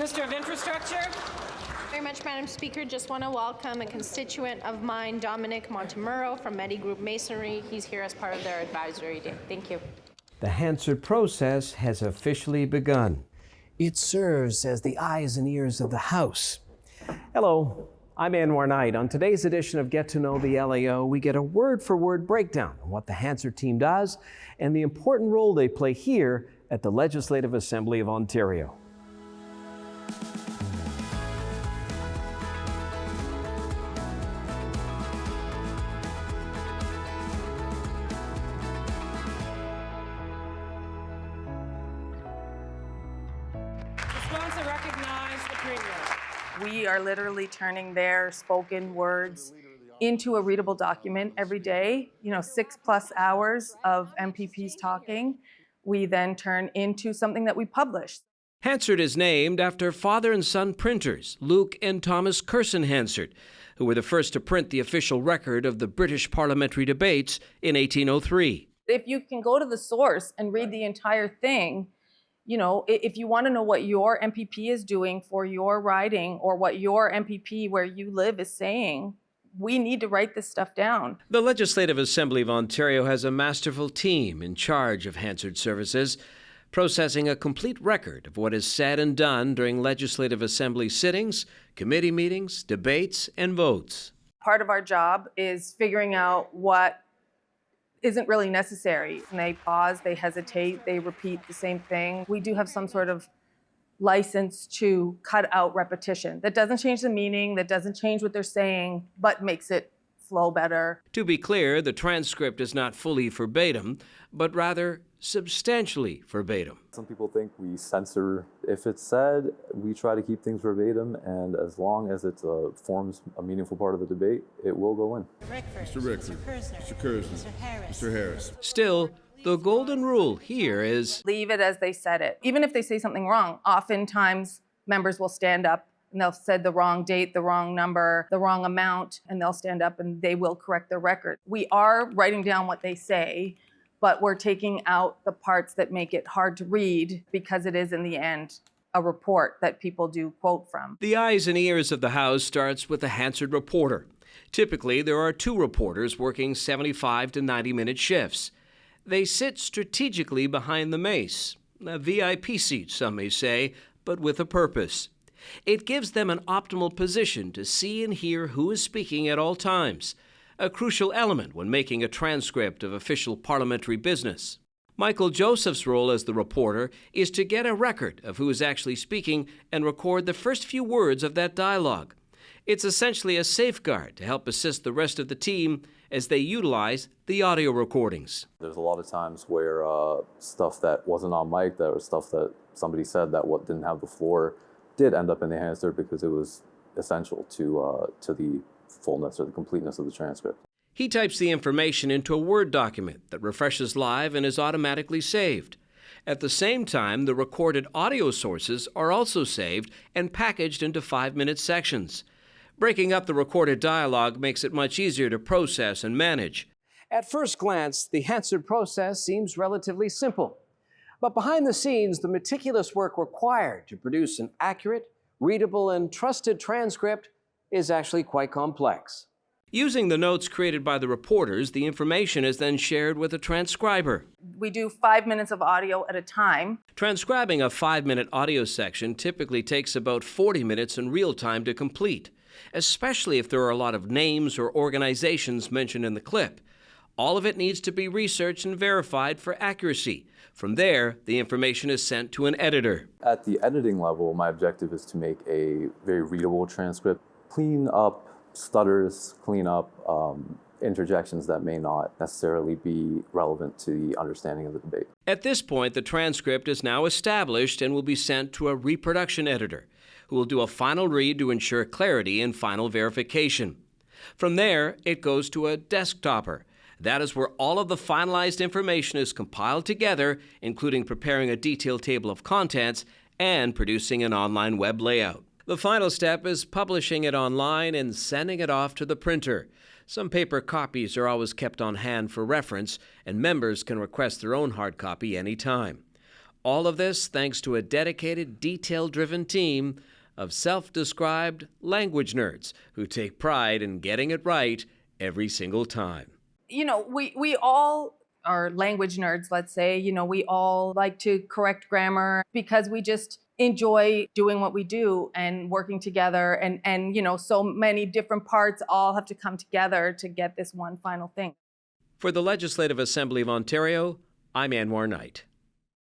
Minister of Infrastructure. Very much, Madam Speaker. Just want to welcome a constituent of mine, Dominic Montemurro from Medi Group Masonry. He's here as part of their advisory day. Thank you. The Hansard process has officially begun. It serves as the eyes and ears of the House. Hello, I'm Anwar Knight. On today's edition of Get to Know the LAO, we get a word-for-word breakdown on what the Hansard team does and the important role they play here at the Legislative Assembly of Ontario. We are literally turning their spoken words into a readable document every day. 6+ hours of MPPs talking. We then turn into something that we publish. Hansard is named after father and son printers, Luke and Thomas Curson Hansard, who were the first to print the official record of the British parliamentary debates in 1803. If you can go to the source and read the entire thing, if you want to know what your MPP is doing for your riding or what your MPP where you live is saying, we need to write this stuff down. The Legislative Assembly of Ontario has a masterful team in charge of Hansard services, processing a complete record of what is said and done during Legislative Assembly sittings, committee meetings, debates, and votes. Part of our job is figuring out what isn't really necessary. And they pause, they hesitate, they repeat the same thing. We do have some sort of license to cut out repetition. That doesn't change the meaning, that doesn't change what they're saying, but makes it flow better. To be clear, the transcript is not fully verbatim, but rather substantially verbatim. Some people think we censor if it's said. We try to keep things verbatim, and as long as it forms a meaningful part of the debate, it will go in. Mr. Rickford, Mr. Kersner, Mr. Harris. Still, the golden rule here is leave it as they said it. Even if they say something wrong, oftentimes members will stand up and they'll said the wrong date, the wrong number, the wrong amount, and they'll stand up and they will correct their record. We are writing down what they say, but we're taking out the parts that make it hard to read because it is, in the end, a report that people do quote from. The eyes and ears of the House starts with the Hansard reporter. Typically, there are 2 reporters working 75 to 90-minute shifts. They sit strategically behind the mace, a VIP seat, some may say, but with a purpose. It gives them an optimal position to see and hear who is speaking at all times, a crucial element when making a transcript of official parliamentary business. Michael Joseph's role as the reporter is to get a record of who is actually speaking and record the first few words of that dialogue. It's essentially a safeguard to help assist the rest of the team as they utilize the audio recordings. There's a lot of times where stuff that wasn't on mic, that was stuff that somebody said that didn't have the floor, did end up in the Hansard because it was essential to the fullness or the completeness of the transcript. He types the information into a Word document that refreshes live and is automatically saved. At the same time, the recorded audio sources are also saved and packaged into 5-minute sections. Breaking up the recorded dialogue makes it much easier to process and manage. At first glance, the Hansard process seems relatively simple. But behind the scenes, the meticulous work required to produce an accurate, readable, and trusted transcript is actually quite complex. Using the notes created by the reporters, the information is then shared with a transcriber. We do 5 minutes of audio at a time. Transcribing a 5-minute audio section typically takes about 40 minutes in real time to complete, especially if there are a lot of names or organizations mentioned in the clip. All of it needs to be researched and verified for accuracy. From there, the information is sent to an editor. At the editing level, my objective is to make a very readable transcript, clean up stutters, clean up interjections that may not necessarily be relevant to the understanding of the debate. At this point, the transcript is now established and will be sent to a reproduction editor, who will do a final read to ensure clarity and final verification. From there, it goes to a desktopper. That is where all of the finalized information is compiled together, including preparing a detailed table of contents and producing an online web layout. The final step is publishing it online and sending it off to the printer. Some paper copies are always kept on hand for reference, and members can request their own hard copy anytime. All of this thanks to a dedicated, detail-driven team of self-described language nerds who take pride in getting it right every single time. You know, we all are language nerds, let's say. You know, we all like to correct grammar because we just enjoy doing what we do and working together. And you know, so many different parts all have to come together to get this one final thing. For the Legislative Assembly of Ontario, I'm Anwar Knight.